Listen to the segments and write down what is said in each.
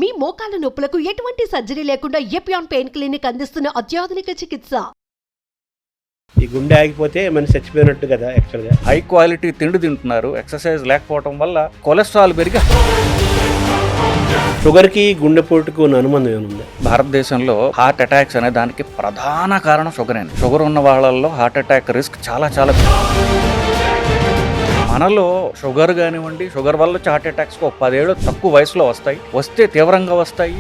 మీ మోకాల నొప్పులకు ఎటువంటి సర్జరీ లేకుండా ఎపియాన్ పెయిన్ క్లినిక్ అందిస్తున్న అత్యాధునిక చికిత్స. ఈ గుండె ఆగిపోతే మనిషి చచ్చిపోయినట్టు కదా యాక్చువల్గా. హై క్వాలిటీ తిండి తింటున్నారు, ఎక్సర్సైజ్ లేకపోవడం వల్ల కొలెస్ట్రాల్ పెరిగి షుగర్కి గుండెపోటుకు ఉన్న అనుబంధం ఏముంది? భారతదేశంలో హార్ట్ అటాక్స్ అనే దానికి ప్రధాన కారణం షుగర్ అండి. షుగర్ ఉన్న వాళ్ళల్లో హార్ట్ అటాక్ రిస్క్ చాలా మనలో షుగర్ కానివ్వండి, షుగర్ వల్ల వచ్చే హార్ట్ అటాక్స్ 10 ఏళ్ళు తక్కువ వయసులో వస్తాయి, వస్తే తీవ్రంగా వస్తాయి.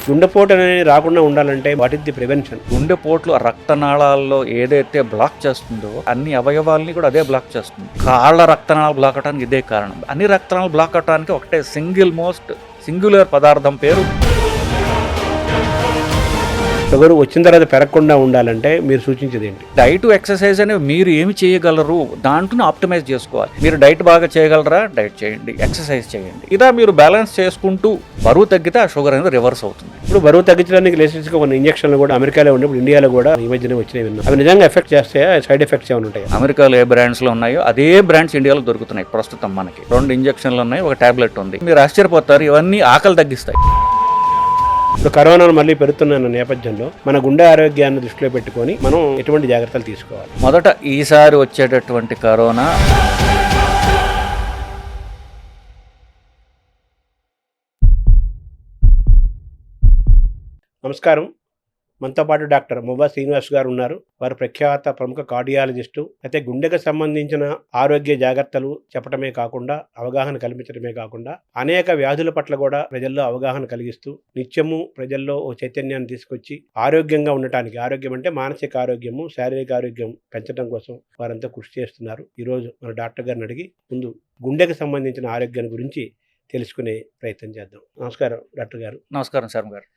గుండెపోటు అనేది రాకుండా ఉండాలంటే వాట్ ఇస్ ది ప్రివెన్షన్? గుండెపోట్లు రక్తనాళాల్లో ఏదైతే బ్లాక్ చేస్తుందో అన్ని అవయవాల్ని కూడా అదే బ్లాక్ చేస్తుంది. కాళ్ళ రక్తనాళాలు బ్లాక్ అవడానికి ఇదే కారణం. అన్ని రక్తనాళాలు బ్లాక్ అవడానికి ఒకటే సింగులర్ పదార్థం పేరు. షుగర్ వచ్చిన తర్వాత పెరగకుండా ఉండాలంటే మీరు సూచించేది ఏంటి? డైట్, ఎక్సర్సైజ్ అనేవి మీరు ఏమి చేయగలరు దాంట్లో ఆప్టిమైజ్ చేసుకోవాలి. మీరు డైట్ బాగా చేయగలరా, డైట్ చేయండి, ఎక్సర్సైజ్ చేయండి. ఇలా మీరు బ్యాలెన్స్ చేసుకుంటూ బరువు తగ్గితే ఆ షుగర్ అనేది రివర్స్ అవుతుంది. ఇప్పుడు బరువు తగ్గించడానికి లేటెస్ట్గా కొన్ని ఇంజక్షన్లు కూడా అమెరికాలో ఉండే, ఇప్పుడు ఇండియాలో కూడా ఈ మధ్యనే వచ్చినాయి విన్నాం. అవి నిజంగా ఎఫెక్ట్ చేస్తాయా? సైడ్ ఎఫెక్ట్స్ ఏమైనా ఉంటాయి? అమెరికాలో ఏ బ్రాండ్స్లో ఉన్నాయో అదే బ్రాండ్స్ ఇండియాలో దొరుకుతున్నాయి ప్రస్తుతం. మనకి 2 ఇంజక్షన్లు ఉన్నాయి, ఒక టాబ్లెట్ ఉంది. మీరు ఆశ్చర్యపోతారు, ఇవన్నీ ఆకలి తగ్గిస్తాయి. ఇప్పుడు కరోనాను మళ్ళీ పెరుగుతున్న నేపథ్యంలో మన గుండె ఆరోగ్యాన్ని దృష్టిలో పెట్టుకొని మనం ఎటువంటి జాగ్రత్తలు తీసుకోవాలి? మొదట ఈసారి వచ్చేటటువంటి కరోనా నమస్కారం. మనతో పాటు డాక్టర్ మువ్వా శ్రీనివాస్ గారు ఉన్నారు. వారు ప్రఖ్యాత ప్రముఖ కార్డియాలజిస్టు. అయితే గుండెకు సంబంధించిన ఆరోగ్య జాగ్రత్తలు చెప్పడమే కాకుండా, అవగాహన కల్పించడమే కాకుండా, అనేక వ్యాధుల పట్ల కూడా ప్రజల్లో అవగాహన కలిగిస్తూ నిత్యము ప్రజల్లో ఓ చైతన్యాన్ని తీసుకొచ్చి ఆరోగ్యంగా ఉండటానికి, ఆరోగ్యం అంటే మానసిక ఆరోగ్యము, శారీరక ఆరోగ్యం పెంచడం కోసం వారంతా కృషి చేస్తున్నారు. ఈరోజు మన డాక్టర్ గారిని అడిగి ముందు గుండెకు సంబంధించిన ఆరోగ్యాన్ని గురించి తెలుసుకునే ప్రయత్నం చేద్దాం. నమస్కారం డాక్టర్ గారు. నమస్కారం శర్మ గారు.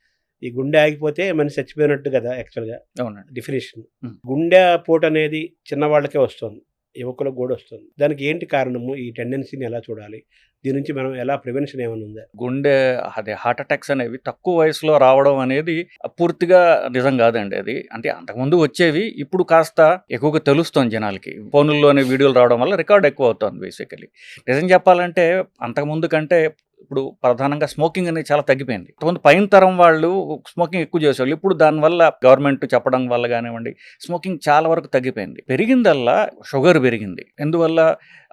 ఈ గుండె ఆగిపోతే మనిషి చచ్చిపోయినట్టు కదా యాక్చువల్గా. అవునండి. డెఫినేషన్. గుండె పోటు అనేది చిన్నవాళ్ళకే వస్తుంది, యువకులకు కూడా వస్తుంది. దానికి ఏంటి కారణము? ఈ టెండెన్సీని ఎలా చూడాలి? దీని నుంచి మనం ఎలా ప్రివెన్షన్ ఏమైనా ఉందా? గుండె హార్ట్ అటాక్స్ అనేవి తక్కువ వయసులో రావడం అనేది పూర్తిగా నిజం కాదండి. అది అంటే అంతకుముందు వచ్చేవి, ఇప్పుడు కాస్త ఎక్కువగా తెలుస్తుంది జనాలకి. ఫోన్లోనే వీడియోలు రావడం వల్ల రికార్డ్ ఎక్కువ అవుతుంది. బేసికలీ నిజం చెప్పాలంటే అంతకుముందు కంటే ఇప్పుడు ప్రధానంగా స్మోకింగ్ అనేది చాలా తగ్గిపోయింది. కొంత పైన తరం వాళ్ళు స్మోకింగ్ ఎక్కువ చేసేవాళ్ళు. ఇప్పుడు దానివల్ల గవర్నమెంట్ చెప్పడం వల్ల కానివ్వండి, స్మోకింగ్ చాలా వరకు తగ్గిపోయింది. పెరిగిందల్లా షుగర్ పెరిగింది. ఎందువల్ల?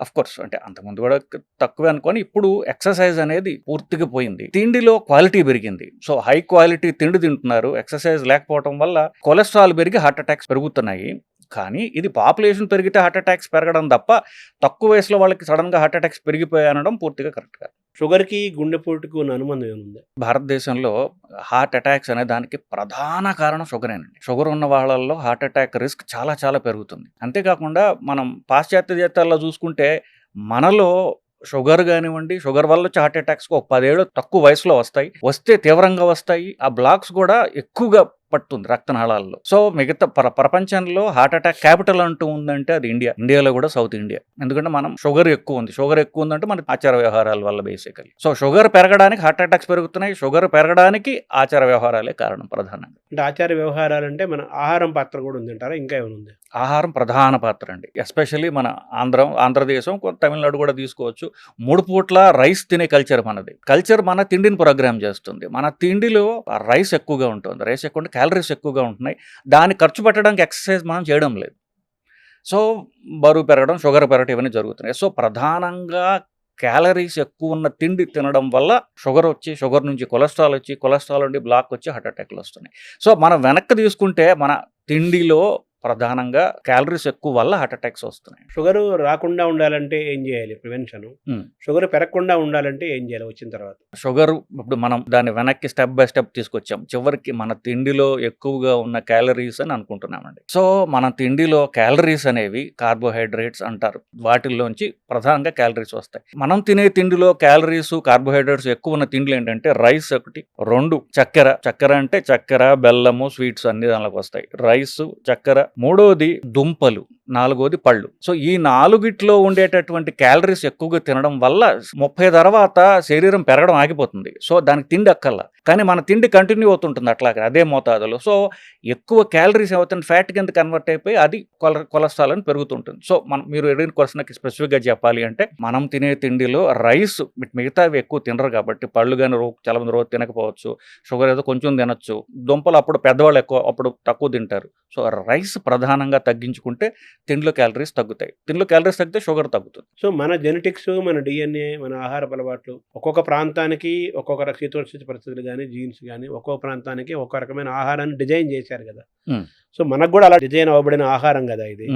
అఫ్కోర్స్ అంటే అంతకుముందు కూడా తక్కువే అనుకొని, ఇప్పుడు ఎక్సర్సైజ్ అనేది పూర్తిగా పోయింది. తిండిలో క్వాలిటీ పెరిగింది. సో హై క్వాలిటీ తిండి తింటున్నారు, ఎక్సర్సైజ్ లేకపోవడం వల్ల కొలెస్ట్రాల్ పెరిగి హార్ట్ అటాక్స్ పెరుగుతున్నాయి. కానీ ఇది పాపులేషన్ పెరిగితే హార్ట్ అటాక్స్ పెరగడం తప్ప తక్కువ వయసులో వాళ్ళకి సడన్గా హార్ట్ అటాక్స్ పెరిగిపోయి అనడం పూర్తిగా కరెక్ట్ కాదు. షుగర్కి గుండెపోటుకు ఉన్న అనుబంధం ఏముంది? భారతదేశంలో హార్ట్ అటాక్స్ అనే దానికి ప్రధాన కారణం షుగరేనండి. షుగర్ ఉన్న వాళ్ళల్లో హార్ట్ అటాక్ రిస్క్ చాలా పెరుగుతుంది. అంతేకాకుండా మనం పాశ్చాత్య దేశాల్లో చూసుకుంటే మనలో షుగర్ కానివ్వండి, షుగర్ వల్ల వచ్చే హార్ట్ అటాక్స్ 10 ఏళ్ళు తక్కువ వయసులో వస్తాయి, వస్తే తీవ్రంగా వస్తాయి. ఆ బ్లాక్స్ కూడా ఎక్కువగా పడుతుంది రక్తనాళాల్లో. సో మిగతా ప్రపంచంలో హార్ట్ అటాక్ క్యాపిటల్ అంటూ ఉందంటే అది ఇండియా. ఇండియాలో కూడా సౌత్ ఇండియా. ఎందుకంటే మనం షుగర్ ఎక్కువ ఉందంటే మన ఆచార వ్యవహారాల వల్ల బేసికలీ. సో షుగర్ పెరగడానికి హార్ట్ అటాక్స్ పెరుగుతున్నాయి. షుగర్ పెరగడానికి ఆచార వ్యవహారాలే కారణం ప్రధానంగా. అంటే ఆచార వ్యవహారాలు అంటే మన ఆహారం పాత్ర కూడా ఉందంటారా? ఇంకా ఏమైనా ఉంది? ఆహారం ప్రధాన పాత్ర అండి. ఎస్పెషల్లీ మన ఆంధ్రదేశం, తమిళనాడు కూడా తీసుకోవచ్చు. 3 పూట్ల రైస్ తినే కల్చర్ మనది. మన తిండిని ప్రోగ్రామ్ చేస్తుంది. మన తిండిలో రైస్ ఎక్కువగా ఉంటుంది. రైస్ ఎక్కువ ఉంటే క్యాలరీస్ ఎక్కువగా ఉంటున్నాయి. దాన్ని ఖర్చు పెట్టడానికి ఎక్సర్సైజ్ మనం చేయడం లేదు. సో బరువు పెరగడం, షుగర్ పెరగడం ఇవన్నీ జరుగుతున్నాయి. సో ప్రధానంగా క్యాలరీస్ ఎక్కువ ఉన్న తిండి తినడం వల్ల షుగర్ నుంచి కొలెస్ట్రాల్ నుండి బ్లాక్ వచ్చి హార్ట్ అటాక్లు వస్తున్నాయి. సో మనం వెనక్కి తీసుకుంటే మన తిండిలో ప్రధానంగా క్యాలరీస్ ఎక్కువ వల్ల హార్ట్ అటాక్స్ వస్తున్నాయి. షుగర్ రాకుండా ఉండాలంటే ఏం చేయాలి? ప్రివెన్షన్. షుగర్ పెరగకుండా ఉండాలంటే ఏం చేయాలి వచ్చిన తర్వాత? షుగర్ ఇప్పుడు మనం దాన్ని వెనక్కి స్టెప్ బై స్టెప్ తీసుకొచ్చాం. చివరికి మన తిండిలో ఎక్కువగా ఉన్న క్యాలరీస్ అని అనుకుంటున్నామండి. సో మన తిండిలో క్యాలరీస్ అనేవి కార్బోహైడ్రేట్స్ అంటారు. వాటిల్లోంచి ప్రధానంగా క్యాలరీస్ వస్తాయి. మనం తినే తిండిలో క్యాలరీస్, కార్బోహైడ్రేట్స్ ఎక్కువ ఉన్న తిండిలు ఏంటంటే రైస్ ఒకటి, 2 చక్కెర అంటే చక్కెర, బెల్లము, స్వీట్స్ అన్ని దానిలోకి వస్తాయి. రైస్, చక్కెర, మూడోది దుంపలు, నాలుగోది పళ్ళు. సో ఈ నాలుగిట్లో ఉండేటటువంటి క్యాలరీస్ ఎక్కువగా తినడం వల్ల 30 తర్వాత శరీరం పెరగడం ఆగిపోతుంది. సో దానికి తిండి అక్కర్లా, కానీ మన తిండి కంటిన్యూ అవుతుంటుంది అట్లాగే అదే మోతాదులో. సో ఎక్కువ క్యాలరీస్ ఏమవుతుంది, ఫ్యాట్ కింద కన్వర్ట్ అయిపోయి అది కొలెస్ట్రాల్ అని పెరుగుతుంటుంది. సో మీరు అడిగిన క్వశ్చన్కి స్పెసిఫిక్గా చెప్పాలి అంటే మనం తినే తిండిలో రైస్ మిగతావి ఎక్కువ తినరు కాబట్టి పళ్ళు కానీ చాలా మంది రోజు తినకపోవచ్చు, షుగర్ ఏదో కొంచెం తినచ్చు, దుంపలు అప్పుడు పెద్దవాళ్ళు ఎక్కువ అప్పుడు తక్కువ తింటారు. సో రైస్ ప్రధానంగా తగ్గించుకుంటే తిండిలో క్యాలరీస్ తగ్గుతాయి. తిండిలో క్యాలరీస్ తగ్గితే షుగర్ తగ్గుతుంది. సో మన జెనెటిక్స్, మన డిఎన్ఏ, మన ఆహారపు అలవాట్లు ఒక్కొక్క ప్రాంతానికి ఒక్కొక్క శీతోష్ణ పరిస్థితులు కానీ జీన్స్ కానీ ఒక్కొక్క ప్రాంతానికి ఒక్కొక్క రకమైన ఆహారాన్ని డిజైన్ చేశారు కదా. సో మనకు కూడా అలా డిజైన్ అవ్వబడిన ఆహారం కదా ఇది.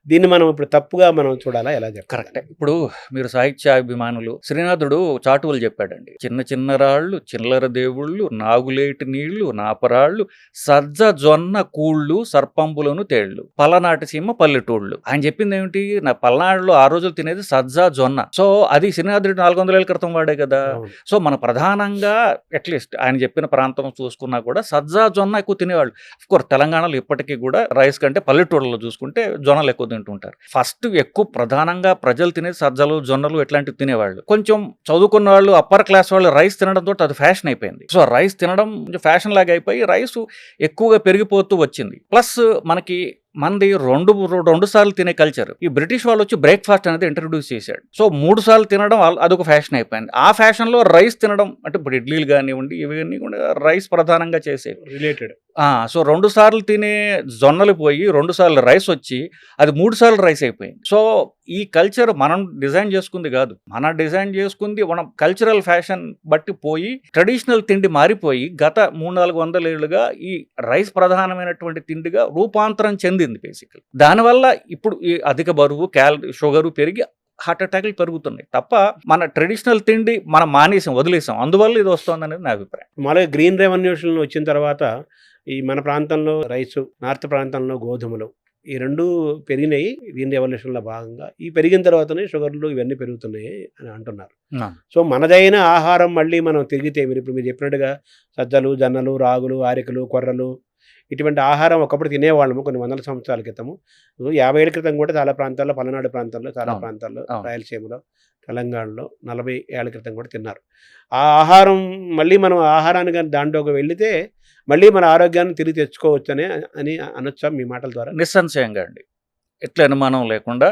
దీన్ని మనం ఇప్పుడు తప్పుగా మనం చూడాలా, ఎలా చెప్పాలి? కరెక్టే. ఇప్పుడు మీరు సాహిత్యాభిమానులు, శ్రీనాథుడు చాటువులు చెప్పాడండి. చిన్న చిన్న రాళ్ళు, చిల్లర దేవుళ్ళు, నాగులేటి నీళ్లు, నాపరాళ్ళు, సజ్జ జొన్న కూళ్ళు, సర్పంబులను తేళ్లు, పలనాటి సీమ పల్లెటూళ్ళు. ఆయన చెప్పింది ఏమిటి, నా పల్నాడులో ఆ రోజులు తినేది సజ్జ జొన్న. సో అది శ్రీనాథుడు 400 ఏళ్ల క్రితం వాడే కదా. సో మన ప్రధానంగా అట్లీస్ట్ ఆయన చెప్పిన ప్రాంతం చూసుకున్నా కూడా సజ్జ జొన్న ఎక్కువ తినేవాళ్ళు. అఫ్కోర్స్ తెలంగాణలో ఇప్పటికీ కూడా రైస్ కంటే పల్లెటూళ్ళలో చూసుకుంటే జొన్నలు ఎక్కువ తింటుంటారు. ఫస్ట్ ఎక్కువ ప్రధానంగా ప్రజలు తినేది సజ్జలు, జొన్నలు ఇట్లాంటివి తినేవాళ్ళు. కొంచెం చదువుకున్న వాళ్ళు, అప్పర్ క్లాస్ వాళ్ళు రైస్ తినడంతో అది ఫ్యాషన్ అయిపోయింది. సో రైస్ తినడం ఫ్యాషన్ లాగా అయిపోయి రైస్ ఎక్కువగా పెరిగిపోతూ వచ్చింది. ప్లస్ మనకి మనది రెండు సార్లు తినే కల్చర్. ఈ బ్రిటిష్ వాళ్ళు వచ్చి బ్రేక్ఫాస్ట్ అనేది ఇంట్రడ్యూస్ చేశాడు. సో 3 సార్లు తినడం అదొక ఫ్యాషన్ అయిపోయింది. ఆ ఫ్యాషన్ లో రైస్ తినడం అంటే ఇప్పుడు ఇడ్లీలు కానివ్వండి ఇవన్నీ కూడా రైస్ ప్రధానంగా చేసేవి రిలేటెడ్. సో 2 సార్లు తినే జొన్నలు పోయి 2 సార్లు రైస్ వచ్చి అది 3 సార్లు రైస్ అయిపోయింది. సో ఈ కల్చర్ మనం డిజైన్ చేసుకుంది కాదు, మనం డిజైన్ చేసుకుంది మనం కల్చరల్ ఫ్యాషన్ బట్టి పోయి ట్రెడిషనల్ తిండి మారిపోయి గత 300-400 ఏళ్ళుగా ఈ రైస్ ప్రధానమైనటువంటి తిండిగా రూపాంతరం చెందింది బేసికల్. దానివల్ల ఇప్పుడు ఈ అధిక బరువు, షుగరు పెరిగి హార్ట్ అటాక్లు పెరుగుతున్నాయి తప్ప మన ట్రెడిషనల్ తిండి మనం మానేసాం, వదిలేసాం. అందువల్ల ఇది వస్తుంది అనేది నా అభిప్రాయం. మళ్ళీ గ్రీన్ రెవల్యూషన్ వచ్చిన తర్వాత ఈ మన ప్రాంతంలో రైసు, నార్త్ ప్రాంతంలో గోధుమలు, ఈ రెండు పెరిగినాయి గ్రీన్ రెవల్యూషన్లో భాగంగా. ఈ పెరిగిన తర్వాతనే షుగర్లు ఇవన్నీ పెరుగుతున్నాయి అని అంటున్నారు. సో మనదైన ఆహారం మళ్ళీ మనం తిరిగితే ఇప్పుడు మీరు చెప్పినట్టుగా సజ్జలు, జొన్నలు, రాగులు, ఆరికలు, కొర్రలు ఇటువంటి ఆహారం ఒకప్పుడు తినేవాళ్ళము కొన్ని వందల సంవత్సరాల క్రితము. 50 ఏళ్ళ క్రితం కూడా చాలా ప్రాంతాల్లో, పల్నాడు ప్రాంతాల్లో, చాలా ప్రాంతాల్లో, రాయలసీమలో, తెలంగాణలో 40 ఏళ్ళ క్రితం కూడా తిన్నారు. ఆ ఆహారం మళ్ళీ మనం ఆహారాన్ని కానీ దాంట్లోకి వెళితే మళ్ళీ మన ఆరోగ్యాన్ని తిరిగి తెచ్చుకోవచ్చు అని అనొచ్చా మీ మాటల ద్వారా? నిస్సంశయంగా అండి. ఎట్లా అనుమానం లేకుండా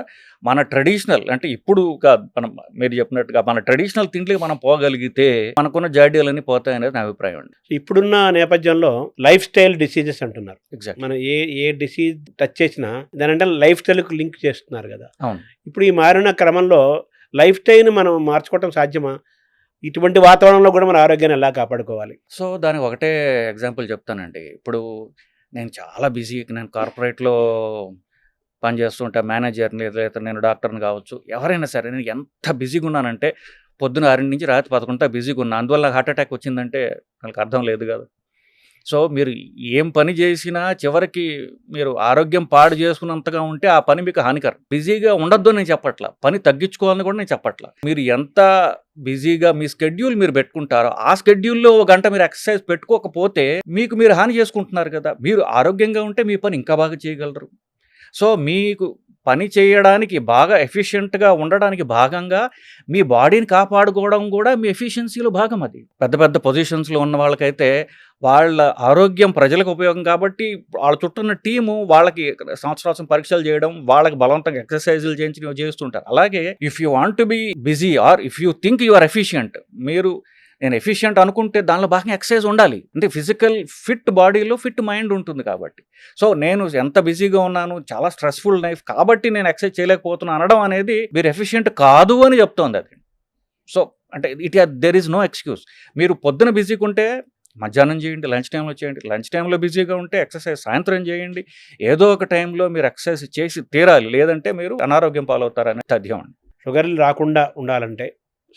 మన ట్రెడిషనల్ అంటే ఇప్పుడు కాదు, మనం మీరు చెప్పినట్టుగా మన ట్రెడిషనల్ తిండికి మనం పోగలిగితే మనకున్న జాడ్యాలన్నీ పోతాయి అనేది నా అభిప్రాయం అండి. ఇప్పుడున్న నేపథ్యంలో లైఫ్ స్టైల్ డిసీజెస్ అంటున్నారు. ఎగ్జాక్ట్. మనం ఏ డిసీజ్ టచ్ చేసినా దానంటే లైఫ్ స్టైల్కి లింక్ చేస్తున్నారు కదా. అవును. ఇప్పుడు ఈ మారిన క్రమంలో లైఫ్ స్టైల్ని మనం మార్చుకోవటం సాధ్యమా? ఇటువంటి వాతావరణంలో కూడా మన ఆరోగ్యాన్ని ఎలా కాపాడుకోవాలి? సో దానికి ఒకటే ఎగ్జాంపుల్ చెప్తానండి. ఇప్పుడు నేను చాలా బిజీ, నేను కార్పొరేట్లో పనిచేస్తుంటా, మేనేజర్ని లేదా నేను డాక్టర్ని కావచ్చు, ఎవరైనా సరే నేను ఎంత బిజీగా ఉన్నానంటే పొద్దున 6 నుంచి రాత్రి 11 బిజీగా ఉన్నా. అందువల్ల హార్ట్ అటాక్ వచ్చిందంటే నాకు అర్థం లేదు కదా. సో మీరు ఏం పని చేసినా చివరికి మీరు ఆరోగ్యం పాడు చేసుకున్నంతగా ఉంటే ఆ పని మీకు హానికరం. బిజీగా ఉండొద్దు నేను చెప్పట్లా, పని తగ్గించుకోవాలని కూడా నేను చెప్పట్లా. మీరు ఎంత బిజీగా మీ స్కెడ్యూల్ మీరు పెట్టుకుంటారో ఆ స్కెడ్యూల్లో 1 గంట మీరు ఎక్సర్సైజ్ పెట్టుకోకపోతే మీకు మీరు హాని చేసుకుంటున్నారు కదా. మీరు ఆరోగ్యంగా ఉంటే మీ పని ఇంకా బాగా చేయగలరు. సో మీకు పని చేయడానికి బాగా ఎఫిషియెంట్గా ఉండడానికి భాగంగా మీ బాడీని కాపాడుకోవడం కూడా మీ ఎఫిషియన్సీలో భాగం. అది పెద్ద పెద్ద పొజిషన్స్లో ఉన్న వాళ్ళకైతే వాళ్ళ ఆరోగ్యం ప్రజలకు ఉపయోగం కాబట్టి వాళ్ళ చుట్టూ ఉన్న టీము వాళ్ళకి సంవత్సరాలు పరీక్షలు చేయడం, వాళ్ళకి బలవంతంగా ఎక్సర్సైజులు చేస్తుంటారు. అలాగే if you want to be busy or if you think you are efficient, మీరు నేను ఎఫిషియంట్ అనుకుంటే దానిలో బాగా ఎక్సర్సైజ్ ఉండాలి. అంటే ఫిజికల్ ఫిట్ బాడీలో ఫిట్ మైండ్ ఉంటుంది కాబట్టి. సో నేను ఎంత బిజీగా ఉన్నాను, చాలా స్ట్రెస్ఫుల్ లైఫ్ కాబట్టి నేను ఎక్సర్సైజ్ చేయలేకపోతున్నాను అనడం అనేది మీరు ఎఫిషియంట్ కాదు అని చెప్తోంది అది. సో అంటే దెర్ ఈజ్ నో ఎక్స్క్యూజ్. మీరు పొద్దున బిజీగా ఉంటే మధ్యాహ్నం చేయండి, లంచ్ టైంలో చేయండి. లంచ్ టైంలో బిజీగా ఉంటే ఎక్సర్సైజ్ సాయంత్రం చేయండి. ఏదో ఒక టైంలో మీరు ఎక్సర్సైజ్ చేసి తీరాలి, లేదంటే మీరు అనారోగ్యం పాలవుతారని తథ్యం అండి. షుగర్లు రాకుండా ఉండాలంటే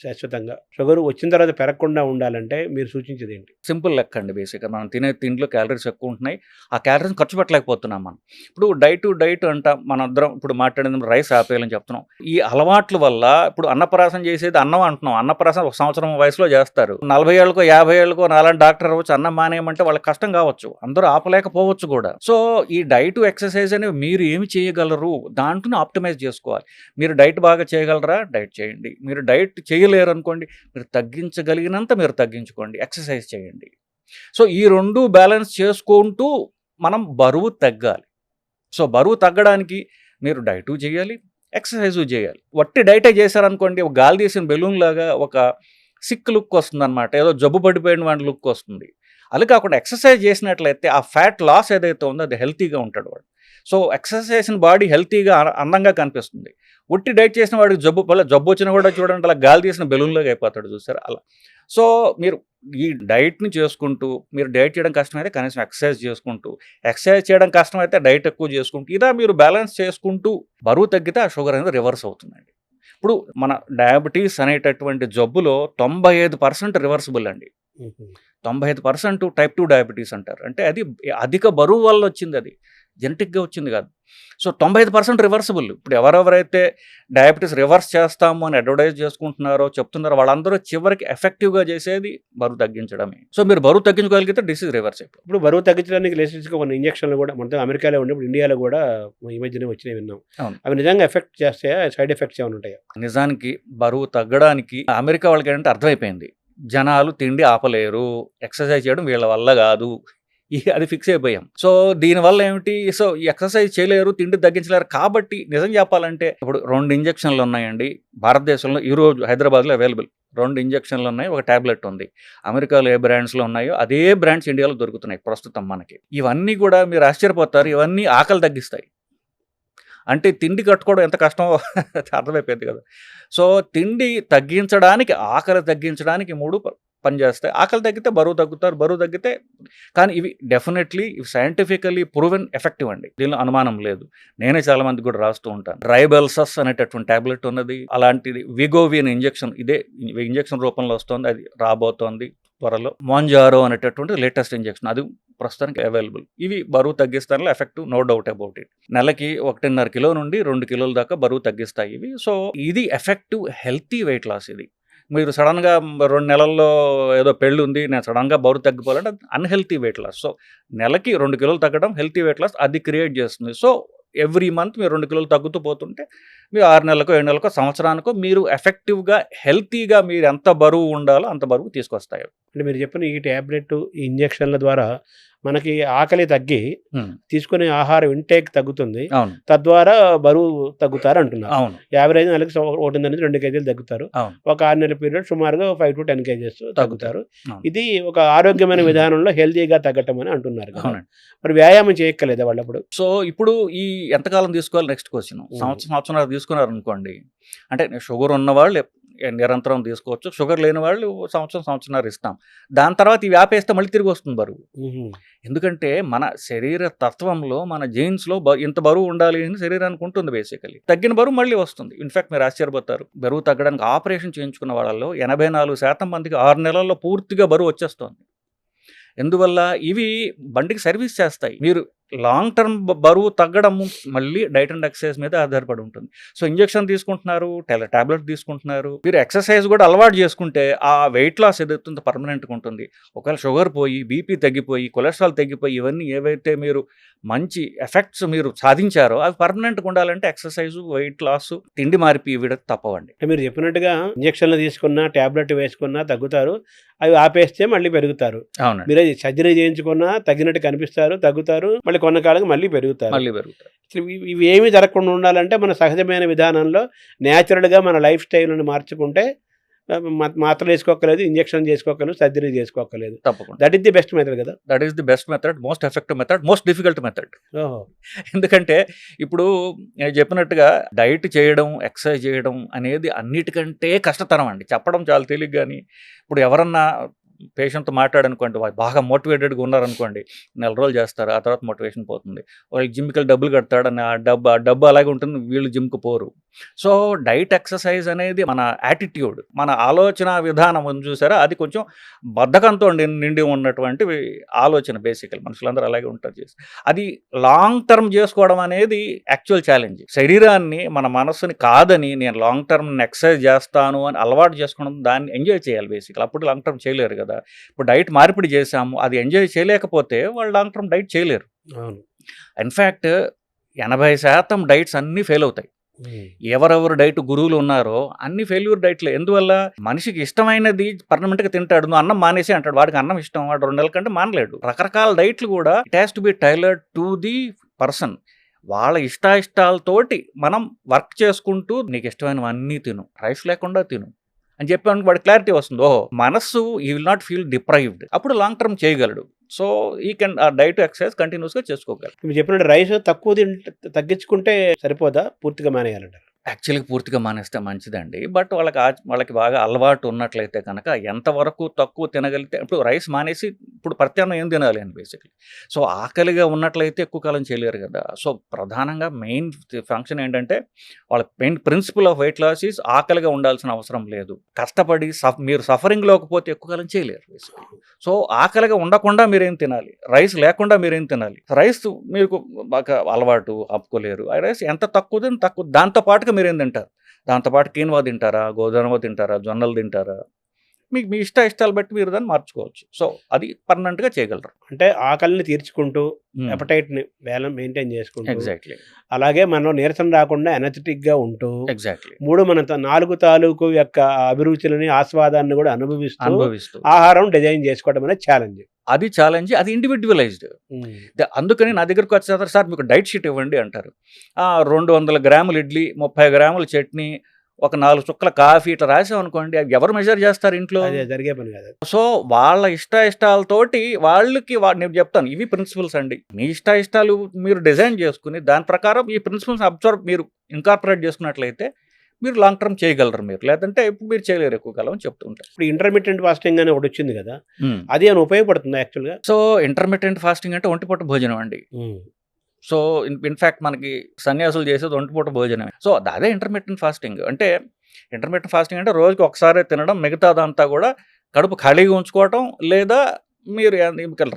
శాశ్వతంగా షుగర్ వచ్చిన తర్వాత పెరగకుండా ఉండాలంటే మీరు సూచించేది ఏంటి? సింపుల్ లెక్క అండి. బేసిక్గా మనం తినే తిండిలో క్యాలరీస్ ఎక్కువ ఉంటున్నాయి. ఆ క్యాలరీస్ ఖర్చు పెట్టలేకపోతున్నాం మనం. ఇప్పుడు డైట్ అంటాం, మన అందరం ఇప్పుడు మాట్లాడేది రైస్ ఆపేయాలని చెప్తున్నాం. ఈ అలవాట్ల వల్ల ఇప్పుడు అన్నప్రాసం చేసేది అన్నం అంటున్నాం. అన్నప్రాసం 1 సంవత్సరం వయసులో చేస్తారు. 40 ఏళ్ళకో 50 ఏళ్ళకో నాలాంటి డాక్టర్ అవ్వచ్చు, అన్నం మానేయమంటే వాళ్ళకి కష్టం కావచ్చు, అందరూ ఆపలేకపోవచ్చు కూడా. సో ఈ డైట్ ఎక్సర్సైజ్ అనేవి మీరు ఏమి చేయగలరు, దాంట్లో ఆప్టిమైజ్ చేసుకోవాలి. మీరు డైట్ బాగా చేయగలరా, డైట్ చేయండి. మీరు డైట్ చేయలేరు అనుకోండి, మీరు తగ్గించగలిగినంత మీరు తగ్గించుకోండి, ఎక్సర్సైజ్ చేయండి. సో ఈ 2 బ్యాలెన్స్ చేసుకుంటూ మనం బరువు తగ్గాలి. సో బరువు తగ్గడానికి మీరు డైటు చేయాలి, ఎక్సర్సైజు చేయాలి. వట్టి డైటే చేశారనుకోండి, ఒక గాలి తీసిన బెలూన్ లాగా ఒక సిక్ లుక్ వస్తుంది అనమాట, ఏదో జబ్బు పడిపోయిన వాడి లుక్ వస్తుంది. అది కాకుండా ఎక్సర్సైజ్ చేసినట్లయితే ఆ ఫ్యాట్ లాస్ ఏదైతే ఉందో అది హెల్తీగా ఉంటాడు వాడు. సో ఎక్సర్సైజ్ చేసిన బాడీ హెల్తీగా అందంగా కనిపిస్తుంది. ఒట్టి డైట్ చేసిన వాడికి జబ్బు వచ్చినా కూడా చూడండి అలా గాలి తీసిన బెలూన్లాగా అయిపోతాడు, చూసారు అలా. సో మీరు ఈ డైట్ని చేసుకుంటూ, మీరు డైట్ చేయడం కష్టమైతే కనీసం ఎక్సర్సైజ్ చేసుకుంటూ, ఎక్సర్సైజ్ చేయడం కష్టమైతే డైట్ ఎక్కువ చేసుకుంటూ, ఇలా మీరు బ్యాలెన్స్ చేసుకుంటూ బరువు తగ్గితే ఆ షుగర్ అనేది రివర్స్ అవుతుందండి. ఇప్పుడు మన డయాబెటీస్ అనేటటువంటి జబ్బులో 95% రివర్సిబుల్ అండి. 95% టైప్ 2 డయాబెటీస్ అంటారు. అంటే అది అధిక బరువు వల్ల వచ్చింది, అది జెనెటిక్గా వచ్చింది కాదు. So 95% reversible. ఇప్పుడు ఎవరెవరైతే డయాబెటీస్ రివర్స్ చేస్తాము అని అడ్వర్టైజ్ చేసుకుంటున్నారో చెప్తున్నారో వాళ్ళందరూ చివరికి ఎఫెక్టివ్గా చేసేది బరువు తగ్గించడమే. సో మీరు బరువు తగ్గించగలిగితే డిసీజ్ రివర్స్ అయిపోతుంది. ఇప్పుడు బరువు తగ్గించడానికి లేటెస్ట్గా కొన్ని ఇంజక్షన్లు కూడా మొత్తం అమెరికాలో ఉండే, ఇప్పుడు ఇండియాలో కూడా ఈ మధ్యనే వచ్చినాయి విన్నాం. అవి నిజంగా ఎఫెక్ట్ చేస్తాయా, సైడ్ ఎఫెక్ట్స్ ఏమైనా ఉంటాయా? నిజానికి బరువు తగ్గడానికి అమెరికా వాళ్ళకి ఏంటంటే అర్థమైపోయింది, జనాలు తిండి ఆపలేరు, ఎక్సర్సైజ్ చేయడం వీళ్ళ వల్ల కాదు, అది ఫిక్స్ అయిపోయాం. సో దీనివల్ల ఏమిటి, సో ఈ ఎక్సర్సైజ్ చేయలేరు, తిండి తగ్గించలేరు. కాబట్టి నిజం చెప్పాలంటే ఇప్పుడు 2 ఇంజక్షన్లు ఉన్నాయండి భారతదేశంలో ఈరోజు హైదరాబాద్లో అవైలబుల్. 2 ఇంజక్షన్లు ఉన్నాయి, ఒక ట్యాబ్లెట్ ఉంది. అమెరికాలో ఏ బ్రాండ్స్లో ఉన్నాయో అదే బ్రాండ్స్ ఇండియాలో దొరుకుతున్నాయి ప్రస్తుతం మనకి. ఇవన్నీ కూడా మీరు ఆశ్చర్యపోతారు, ఇవన్నీ ఆకలి తగ్గిస్తాయి. అంటే తిండి కట్టుకోవడం ఎంత కష్టమో అర్థమైపోయింది కదా. సో తిండి తగ్గించడానికి, ఆకలి తగ్గించడానికి 3 పనిచేస్తాయి. ఆకలి తగ్గితే బరువు తగ్గుతారు, బరువు తగ్గితే. కానీ ఇవి డెఫినెట్లీ సైంటిఫికల్లీ ప్రూవెన్ ఎఫెక్టివ్ అండి, దీనిలో అనుమానం లేదు. నేనే చాలా మంది కూడా రాస్తూ ఉంటాను. రైబెల్సస్ అనేటటువంటి ట్యాబ్లెట్ ఉన్నది, అలాంటిది విగోవియన్ ఇంజెక్షన్, ఇదే ఇంజెక్షన్ రూపంలో వస్తుంది, అది రాబోతోంది త్వరలో. మోంజారో అనేటటువంటి లేటెస్ట్ ఇంజెక్షన్, అది ప్రస్తుతానికి అవైలబుల్. ఇవి బరువు తగ్గిస్తానిలో effective, no doubt about it. నెలకి 1.5 కిలో నుండి 2 కిలోల దాకా బరువు తగ్గిస్తాయి ఇవి. సో ఇది ఎఫెక్టివ్ హెల్తీ వెయిట్ లాస్. ఇది మీరు సడన్గా 2 నెలల్లో ఏదో పెళ్ళి ఉంది, నేను సడన్గా బరువు తగ్గిపోవాలంటే అన్హెల్తీ వెయిట్ లాస్. సో నెలకి 2 కిలోలు తగ్గడం హెల్తీ వెయిట్ లాస్, అది క్రియేట్ చేస్తుంది. సో ఎవ్రీ మంత్ మీరు 2 కిలోలు తగ్గుతూ పోతుంటే మీరు 6 నెలలకో 7 నెలలకో సంవత్సరానికో మీరు ఎఫెక్టివ్గా హెల్తీగా మీరు ఎంత బరువు ఉండాలో అంత బరువు తీసుకొస్తాయి. అంటే మీరు చెప్పిన ఈ ట్యాబ్లెట్, ఈ ఇంజక్షన్ల ద్వారా మనకి ఆకలి తగ్గి తీసుకునే ఆహారం ఇంటేక్ తగ్గుతుంది, తద్వారా బరువు తగ్గుతారు అంటున్నారు. అవును, యావరేజ్ నెలకి 1.5-2 కేజీలు తగ్గుతారు. ఒక 6 నెలల పీరియడ్ సుమారుగా 5 to 10 కేజెస్ తగ్గుతారు. ఇది ఒక ఆరోగ్యమైన విధానంలో హెల్తీగా తగ్గటం అని అంటున్నారు. మరి వ్యాయామం చేయక్కలేదా వాళ్ళప్పుడు? సో ఇప్పుడు ఈ ఎంతకాలం తీసుకోవాలి నెక్స్ట్ క్వశ్చన్. సంవత్సరం తీసుకున్నారు అనుకోండి, అంటే షుగర్ ఉన్నవాళ్ళు నిరంతరం తీసుకోవచ్చు, షుగర్ లేని వాళ్ళు సంవత్సరం ఇస్తాం. దాని తర్వాత ఇవి ఆపేస్తే మళ్ళీ తిరిగి వస్తుంది బరువు. ఎందుకంటే మన శరీర తత్వంలో, మన జీన్స్లో ఇంత బరువు ఉండాలి అని శరీరానికి ఉంటుంది. బేసికలీ తగ్గిన బరువు మళ్ళీ వస్తుంది. ఇన్ఫాక్ట్ మీరు ఆశ్చర్యపోతారు, బరువు తగ్గడానికి ఆపరేషన్ చేయించుకున్న వాళ్ళలో 84% మందికి 6 నెలల్లో పూర్తిగా బరువు వచ్చేస్తుంది. ఎందువల్ల ఇవి బండికి సర్వీస్ చేస్తాయి. మీరు లాంగ్ టర్మ్ బరువు తగ్గడం మళ్ళీ డైట్ అండ్ ఎక్సర్సైజ్ మీద ఆధారపడి ఉంటుంది. సో ఇంజెక్షన్ తీసుకుంటున్నారు, టాబ్లెట్ తీసుకుంటున్నారు, మీరు ఎక్సర్సైజ్ కూడా అలవాటు చేసుకుంటే ఆ వెయిట్ లాస్ ఏదైతుందో పర్మనెంట్గా ఉంటుంది. ఒకవేళ షుగర్ పోయి, బీపీ తగ్గిపోయి, కొలెస్ట్రాల్ తగ్గిపోయి, ఇవన్నీ ఏవైతే మీరు మంచి ఎఫెక్ట్స్ మీరు సాధించారో అవి పర్మనెంట్గా ఉండాలంటే ఎక్సర్సైజు, వెయిట్ లాస్, తిండి మార్పి ఇవి తప్పవండి. మీరు చెప్పినట్టుగా ఇంజక్షన్లు తీసుకున్నా, టాబ్లెట్ వేసుకున్నా తగ్గుతారు, అవి ఆపేస్తే మళ్ళీ పెరుగుతారు. అవును, మీరు సర్జరీ చేయించుకున్నా తగ్గినట్టు కనిపిస్తారు, తగ్గుతారు, మళ్ళీ కొన్నకాలంగా మళ్ళీ పెరుగుతారు. ఇవి ఏమీ జరగకుండా ఉండాలంటే మన సహజమైన విధానంలో న్యాచురల్గా మన లైఫ్ స్టైల్ని మార్చుకుంటే మాత్రలు వేసుకోక్కర్లేదు, ఇంజక్షన్ చేసుకోక్కర్లేదు, సర్జరీ చేసుకోక్కర్లేదు. తప్పకుండా that is the best method కదా. That is the best method, most effective method, most difficult method. ఎందుకంటే ఇప్పుడు నేను చెప్పినట్టుగా డైట్ చేయడం, ఎక్సర్సైజ్ చేయడం అనేది అన్నిటికంటే కష్టతరం అండి. చెప్పడం చాలా తేలిక, కానీ ఇప్పుడు ఎవరన్నా పేషెంట్తో మాట్లాడనుకోండి, వాళ్ళు బాగా మోటివేటెడ్గా ఉన్నారనుకోండి, నెల రోజులు చేస్తారు, ఆ తర్వాత మోటివేషన్ పోతుంది. వాళ్ళకి జిమ్కి డబ్బులు కడతాడని ఆ డబ్బు అలాగే ఉంటుంది, వీళ్ళు జిమ్కి పోరు. సో డైట్ ఎక్సర్సైజ్ అనేది మన యాటిట్యూడ్, మన ఆలోచన విధానం ఉంది చూసారా, అది కొంచెం బద్ధకంతో నిండి ఉన్నటువంటి ఆలోచన. బేసికల్ మనుషులందరూ అలాగే ఉంటారు. అది లాంగ్ టర్మ్ చేసుకోవడం అనేది యాక్చువల్ ఛాలెంజ్. శరీరాన్ని, మన మనస్సుని కాదని నేను లాంగ్ టర్మ్ ఎక్సర్సైజ్ చేస్తాను అని అలవాటు చేసుకోవడం, దాన్ని ఎంజాయ్ చేయాలి బేసికల్. అప్పుడు లాంగ్ టర్మ్ చేయలేరు కదా. ఇప్పుడు డైట్ మార్పిడి చేసాము, అది ఎంజాయ్ చేయలేకపోతే వాళ్ళు లాంగ్ టర్మ్ డైట్ చేయలేరు. ఇన్ఫ్యాక్ట్ 80% డైట్స్ అన్నీ ఫెయిల్ అవుతాయి. ఎవరెవరు డైట్ గురువులు ఉన్నారో అన్ని ఫెయిల్యూర్ డైట్లే. ఎందువల్ల? మనిషికి ఇష్టమైనది పర్మనెంట్గా తింటాడు, నువ్వు అన్నం మానేసి అంటాడు, వాడికి అన్నం ఇష్టం, వాడు 2 నెలల కంటే మానలేడు. రకరకాల డైట్లు కూడా it has to be tailored to the person. వాళ్ళ ఇష్టాలతోటి మనం వర్క్ చేసుకుంటూ నీకు ఇష్టమైనవన్నీ తిను, రైస్ లేకుండా తిను అని చెప్పాను, వాడి క్లారిటీ వస్తుంది. ఓహో, మనస్సు ఈ విల్ నాట్ ఫీల్ డిప్రైవ్డ్, అప్పుడు లాంగ్ టర్మ్ చేయగలడు. సో ఈ కెన్ డైట్ ఎక్సర్సైజ్ కంటిన్యూస్గా చేసుకోగలరు. మీరు చెప్పినట్టు రైస్ తక్కువ తగ్గించుకుంటే సరిపోదా, పూర్తిగా మానేయాలంటారు? యాక్చువల్గా పూర్తిగా మానేస్తే మంచిదండి. బట్ వాళ్ళకి బాగా అలవాటు ఉన్నట్లయితే కనుక ఎంతవరకు తక్కువ తినగలిగితే, ఇప్పుడు రైస్ మానేసి ఇప్పుడు ప్రత్యామ్నాయం ఏం తినాలి అని బేసిక్లీ. సో ఆకలిగా ఉన్నట్లయితే ఎక్కువ కాలం చేయలేరు కదా. సో ప్రధానంగా మెయిన్ ఫంక్షన్ ఏంటంటే, వాళ్ళ main principle of weight loss is ఆకలిగా ఉండాల్సిన అవసరం లేదు. కష్టపడి మీరు సఫరింగ్లోకి పోతే ఎక్కువ కాలం చేయలేరు బేసిక్లీ. సో ఆకలిగా ఉండకుండా మీరేం తినాలి, రైస్ లేకుండా మీరేం తినాలి. రైస్ మీకు బాగా అలవాటు, ఆపుకోలేరు. ఆ రైస్ ఎంత తక్కువ తక్కువ, దాంతో పాటుగా మీరేం తింటారు, దాంతోపాటు కీన్వా తింటారా, గోధుమ తింటారా, జొన్నలు తింటారా, మీకు మీ ఇష్టాలు బట్టి మీరు దాన్ని మార్చుకోవచ్చు. సో అది పర్మనెంట్గా చేయగలరు. అంటే ఆకలిని తీర్చుకుంటూ అపటైట్ని బ్యాలెన్స్ మెయింటైన్ చేసుకుంటూ, ఎగ్జాక్ట్లీ అలాగే మనం నీరసం రాకుండా ఎనర్జెటిక్గా ఉంటూ, ఎగ్జాక్ట్లీ 4 తాలూకు యొక్క అభిరుచులని, ఆస్వాదాన్ని కూడా అనుభవిస్తూ ఆహారం డిజైన్ చేసుకోవడం అనేది ఛాలెంజ్. అది ఛాలెంజ్, అది ఇండివిజువలైజ్డ్. అందుకని నా దగ్గరకు వచ్చేసారు, సార్ మీకు డైట్ షీట్ ఇవ్వండి అంటారు. 200 గ్రాములు ఇడ్లీ, 30 గ్రాముల చట్నీ, ఒక 4 చుక్కల కాఫీ ఇట్లా రాసాం అనుకోండి, అవి ఎవరు మెజర్ చేస్తారు ఇంట్లో? జరిగే పని కాదు. సో వాళ్ళ ఇష్టాలతోటి వాళ్ళకి నేను చెప్తాను, ఇవి ప్రిన్సిపల్స్ అండి. మీ ఇష్టాలు మీరు డిజైన్ చేసుకుని దాని ప్రకారం ఈ ప్రిన్సిపల్స్ మీరు ఇంకార్పొరేట్ చేసుకున్నట్లయితే మీరు లాంగ్ టర్మ్ చేయగలరు. మీరు లేదంటే ఇప్పుడు మీరు చేయలేరు ఎక్కువ కాలం అని చెప్తూ ఉంటారు. ఇప్పుడు ఇంటర్మీడియట్ ఫాస్టింగ్ అని ఒకటి వచ్చింది కదా, అది ఏమైనా ఉపయోగపడుతుంది యాక్చువల్గా? సో ఇంటర్మీడియట్ ఫాస్టింగ్ అంటే ఒంటిపూట భోజనం అండి. సో ఇన్ఫ్యాక్ట్ మనకి సన్యాసులు చేసేది ఒంటిపూట భోజనమే. సో అదే ఇంటర్మీడియట్ ఫాస్టింగ్ అంటే. ఇంటర్మీడియట్ ఫాస్టింగ్ అంటే రోజుకి ఒకసారి తినడం, మిగతాదంతా కూడా కడుపు ఖాళీగా ఉంచుకోవటం, లేదా మీరు